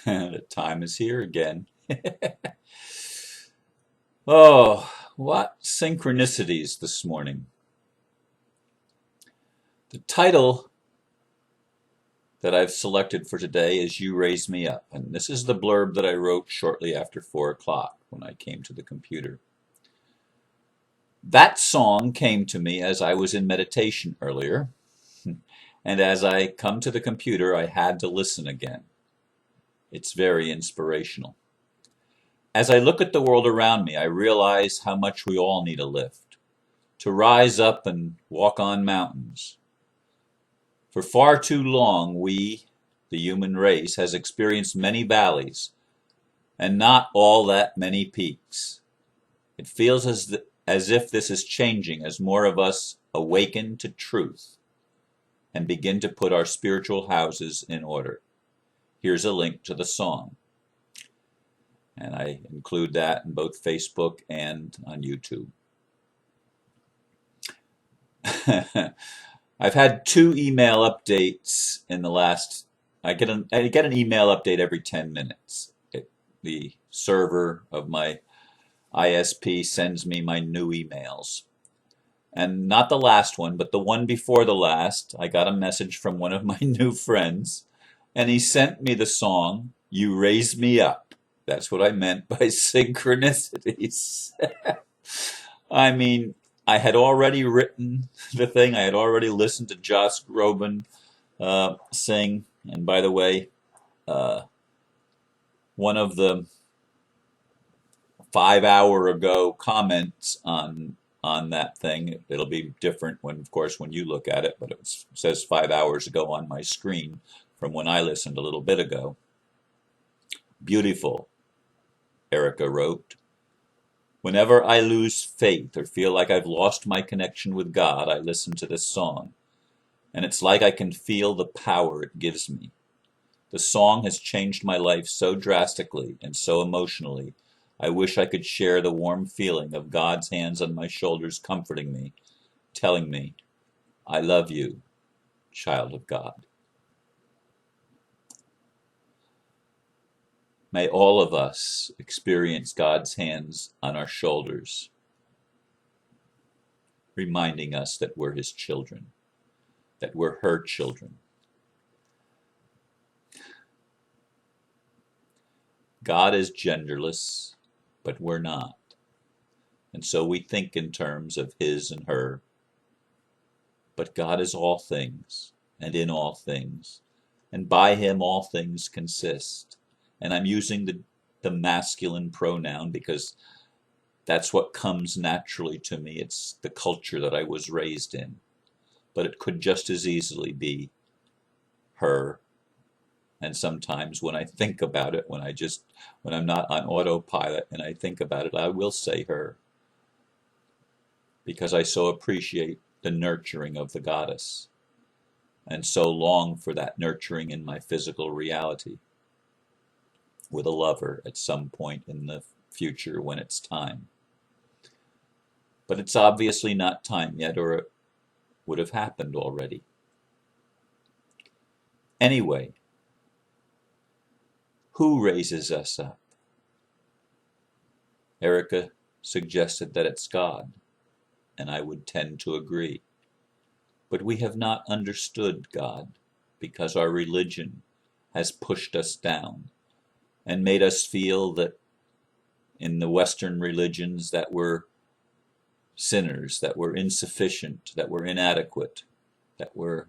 The time is here again. Oh, what synchronicities this morning. The title that I've selected for today is You Raise Me Up, and this is the blurb that I wrote shortly after 4 o'clock when I came to the computer. That song came to me as I was in meditation earlier, and as I come to the computer, I had to listen again. It's very inspirational. As I look at the world around me, I realize how much we all need a lift, to rise up and walk on mountains. For far too long, we, the human race, has experienced many valleys and not all that many peaks. It feels as if this is changing as more of us awaken to truth and begin to put our spiritual houses in order. Here's a link to the song. And I include that in both Facebook and on YouTube. I've had 2 email updates in the last. I get an email update every 10 minutes. The server of my ISP sends me my new emails. And not the last one, but the one before the last, I got a message from one of my new friends, and he sent me the song, You Raise Me Up. That's what I meant by synchronicities. I mean, I had already written the thing. I had already listened to Josh Groban sing. And by the way, one of the 5 hour ago comments on that thing, it'll be different when, of course, when you look at it, but it says 5 hours ago on my screen from when I listened a little bit ago. Beautiful, Erica wrote. Whenever I lose faith or feel like I've lost my connection with God, I listen to this song, and it's like I can feel the power it gives me. The song has changed my life so drastically and so emotionally. I wish I could share the warm feeling of God's hands on my shoulders comforting me, telling me, I love you, child of God. May all of us experience God's hands on our shoulders, reminding us that we're His children, that we're her children. God is genderless, but we're not. And so we think in terms of his and her. But God is all things, and in all things, and by him all things consist. And I'm using the masculine pronoun because that's what comes naturally to me. It's the culture that I was raised in. But it could just as easily be her. And sometimes when I think about it, when I'm not on autopilot and I think about it, I will say her. Because I so appreciate the nurturing of the goddess and so long for that nurturing in my physical reality with a lover at some point in the future when it's time. But it's obviously not time yet, or it would have happened already. Anyway, who raises us up? Erica suggested that it's God, and I would tend to agree. But we have not understood God because our religion has pushed us down and made us feel that in the Western religions that we're sinners, that we're insufficient, that we're inadequate, that we're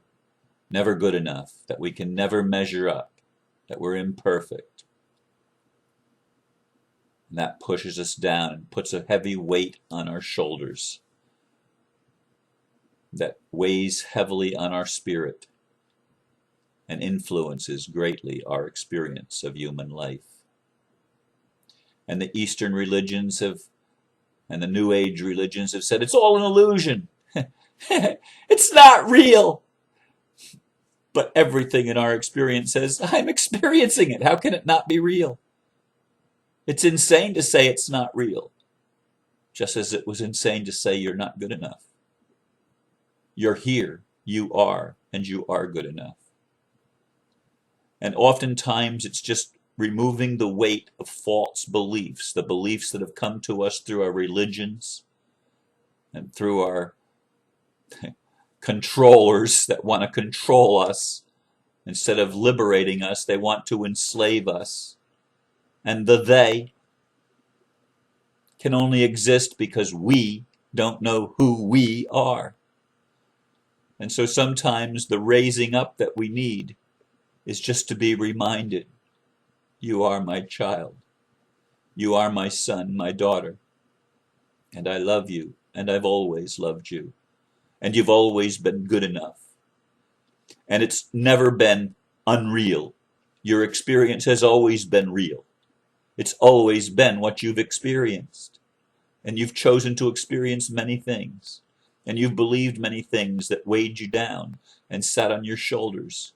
never good enough, that we can never measure up, that we're imperfect. And that pushes us down and puts a heavy weight on our shoulders that weighs heavily on our spirit and influences greatly our experience of human life. And the Eastern religions and the New Age religions have said, it's all an illusion. It's not real. But everything in our experience says, I'm experiencing it. How can it not be real? It's insane to say it's not real, just as it was insane to say you're not good enough. You're here, and you are good enough. And oftentimes it's just removing the weight of false beliefs, the beliefs that have come to us through our religions and through our controllers that want to control us. Instead of liberating us, they want to enslave us. And the they can only exist because we don't know who we are. And so sometimes the raising up that we need is just to be reminded, you are my child. You are my son, my daughter. And I love you, and I've always loved you. And you've always been good enough. And it's never been unreal. Your experience has always been real. It's always been what you've experienced. And you've chosen to experience many things. And you've believed many things that weighed you down and sat on your shoulders.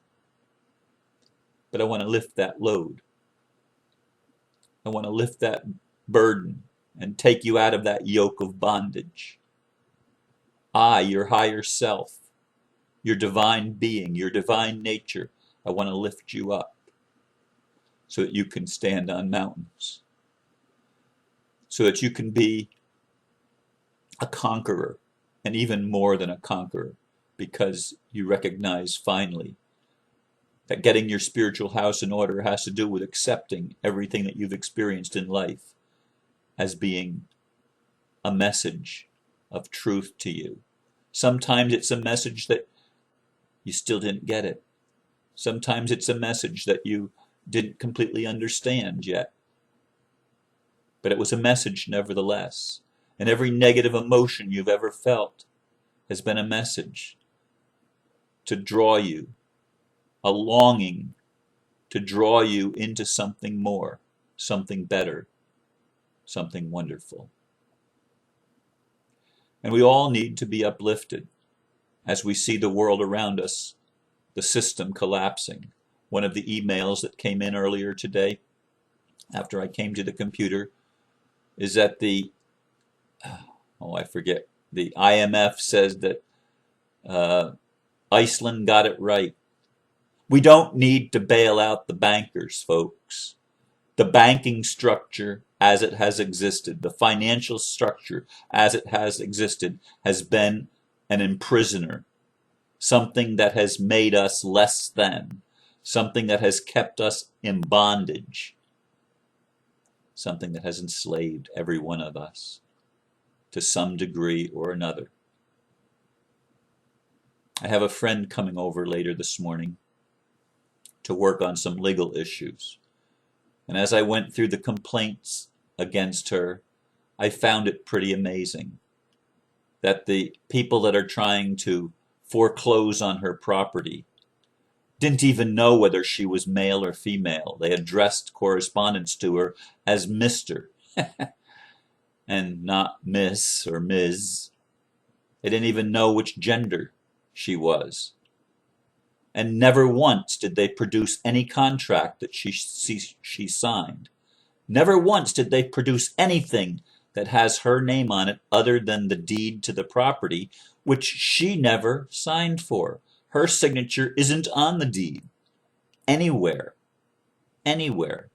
But I want to lift that load. I want to lift that burden and take you out of that yoke of bondage. I, your higher self, your divine being, your divine nature, I want to lift you up so that you can stand on mountains, so that you can be a conqueror, and even more than a conqueror, because you recognize finally that getting your spiritual house in order has to do with accepting everything that you've experienced in life as being a message of truth to you. Sometimes it's a message that you still didn't get it. Sometimes it's a message that you didn't completely understand yet. But it was a message nevertheless. And every negative emotion you've ever felt has been a message to draw you, a longing to draw you into something more, something better, something wonderful. And we all need to be uplifted as we see the world around us, the system collapsing. One of the emails that came in earlier today, after I came to the computer, is that the IMF says that Iceland got it right. We don't need to bail out the bankers, folks. The banking structure as it has existed, the financial structure as it has existed, has been an imprisoner, something that has made us less than, something that has kept us in bondage, something that has enslaved every one of us to some degree or another. I have a friend coming over later this morning to work on some legal issues. And as I went through the complaints against her, I found it pretty amazing that the people that are trying to foreclose on her property didn't even know whether she was male or female. They addressed correspondence to her as Mr. and not Miss or Ms. They didn't even know which gender she was. And never once did they produce any contract that she signed. Never once did they produce anything that has her name on it other than the deed to the property, which she never signed for. Her signature isn't on the deed anywhere. Anywhere.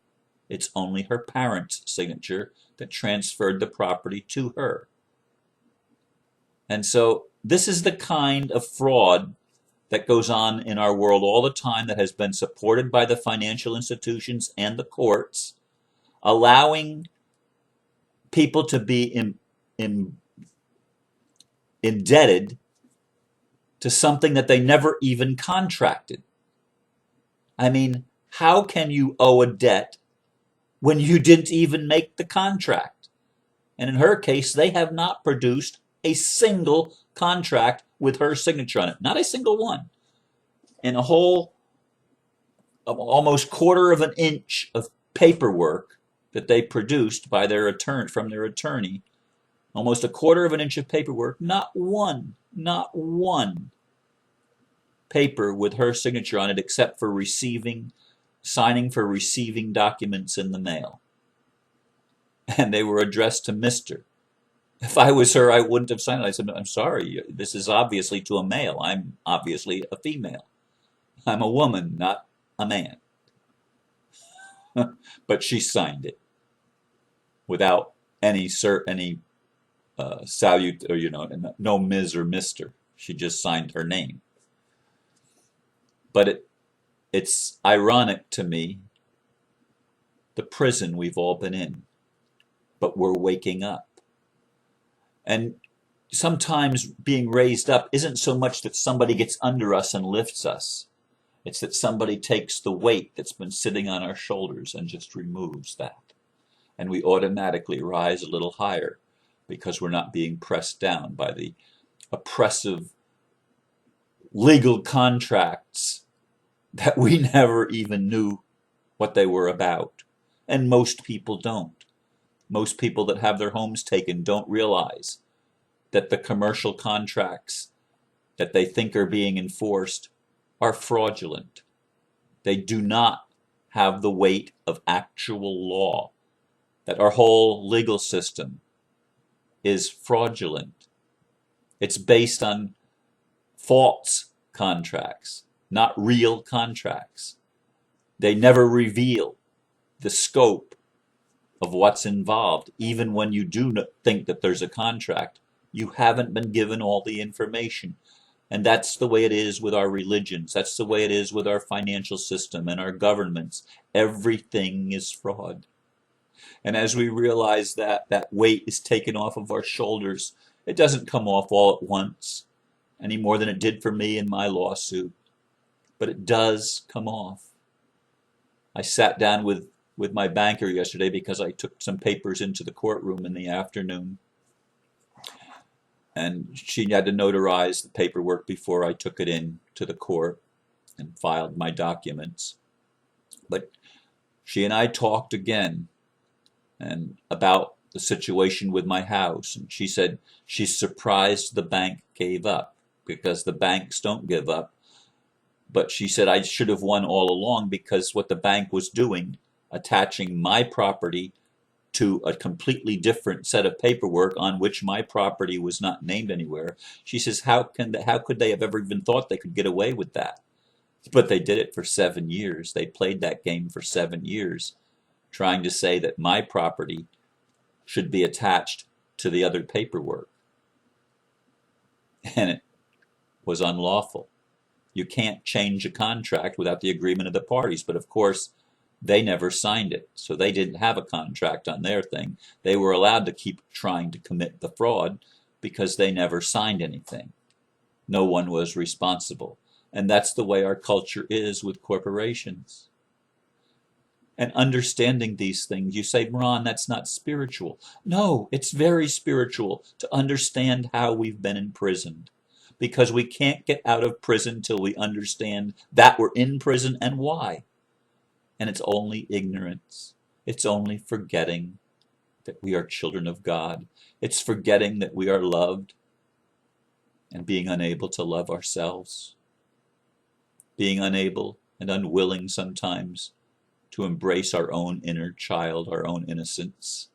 It's only her parents' signature that transferred the property to her. And so this is the kind of fraud that goes on in our world all the time, that has been supported by the financial institutions and the courts, allowing people to be indebted to something that they never even contracted. I mean, how can you owe a debt when you didn't even make the contract? And in her case, they have not produced a single contract with her signature on it. Not a single one. And a whole almost quarter of an inch of paperwork that they produced by their attorney, from their attorney, almost a quarter of an inch of paperwork, not one paper with her signature on it except for signing for receiving documents in the mail. And they were addressed to Mr. If I was her, I wouldn't have signed it. I said, I'm sorry, this is obviously to a male. I'm obviously a female. I'm a woman, not a man. but she signed it without any salute, or no Ms. or Mr. She just signed her name. But it's ironic to me, the prison we've all been in, but we're waking up. And sometimes being raised up isn't so much that somebody gets under us and lifts us. It's that somebody takes the weight that's been sitting on our shoulders and just removes that. And we automatically rise a little higher because we're not being pressed down by the oppressive legal contracts that we never even knew what they were about. And most people don't. Most people that have their homes taken don't realize that the commercial contracts that they think are being enforced are fraudulent. They do not have the weight of actual law, that our whole legal system is fraudulent. It's based on false contracts, not real contracts. They never reveal the scope of what's involved. Even when you do think that there's a contract, you haven't been given all the information. And that's the way it is with our religions. That's the way it is with our financial system and our governments. Everything is fraud. And as we realize that that weight is taken off of our shoulders, it doesn't come off all at once any more than it did for me in my lawsuit. But it does come off. I sat down with my banker yesterday because I took some papers into the courtroom in the afternoon. And she had to notarize the paperwork before I took it in to the court and filed my documents. But she and I talked again and about the situation with my house. And she said she's surprised the bank gave up, because the banks don't give up. But she said I should have won all along, because what the bank was doing, attaching my property to a completely different set of paperwork on which my property was not named anywhere. She says, how could they have ever even thought they could get away with that? But they did it for 7 years. They played that game for 7 years, trying to say that my property should be attached to the other paperwork. And it was unlawful. You can't change a contract without the agreement of the parties. But of course, they never signed it, so they didn't have a contract on their thing. They were allowed to keep trying to commit the fraud because they never signed anything. No one was responsible. And that's the way our culture is with corporations. And understanding these things, you say, Ron, that's not spiritual. No, it's very spiritual to understand how we've been imprisoned, because we can't get out of prison till we understand that we're in prison and why. And it's only ignorance. It's only forgetting that we are children of God. It's forgetting that we are loved and being unable to love ourselves. Being unable and unwilling sometimes to embrace our own inner child, our own innocence.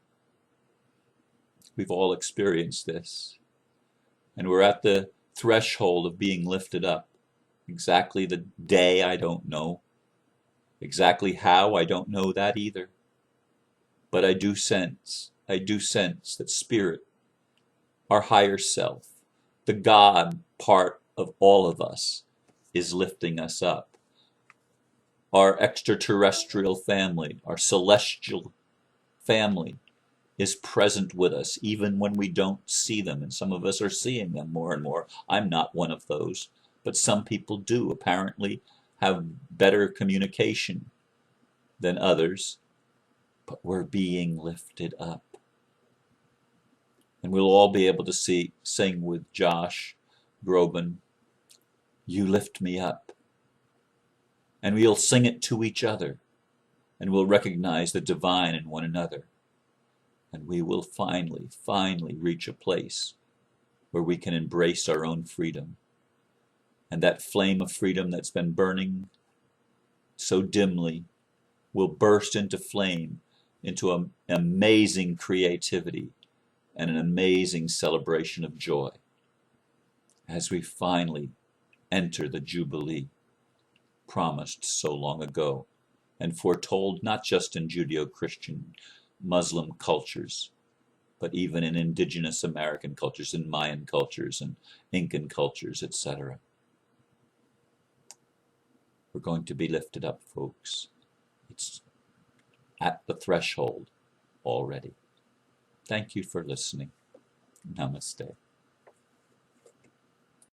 We've all experienced this. And we're at the threshold of being lifted up. Exactly the day, I don't know. Exactly how, I don't know that either. But I do sense that spirit, our higher self, the God part of all of us, is lifting us up. Our extraterrestrial family, our celestial family, is present with us even when we don't see them. And some of us are seeing them more and more. I'm not one of those, but some people do apparently have better communication than others, but we're being lifted up. And we'll all be able to sing with Josh Groban, You Lift Me Up. And we'll sing it to each other, and we'll recognize the divine in one another. And we will finally reach a place where we can embrace our own freedom. And that flame of freedom that's been burning so dimly will burst into flame, into an amazing creativity and an amazing celebration of joy as we finally enter the Jubilee promised so long ago and foretold not just in Judeo-Christian Muslim cultures, but even in indigenous American cultures, in Mayan cultures and Incan cultures, etc. We're going to be lifted up, folks. It's at the threshold already. Thank you for listening. Namaste.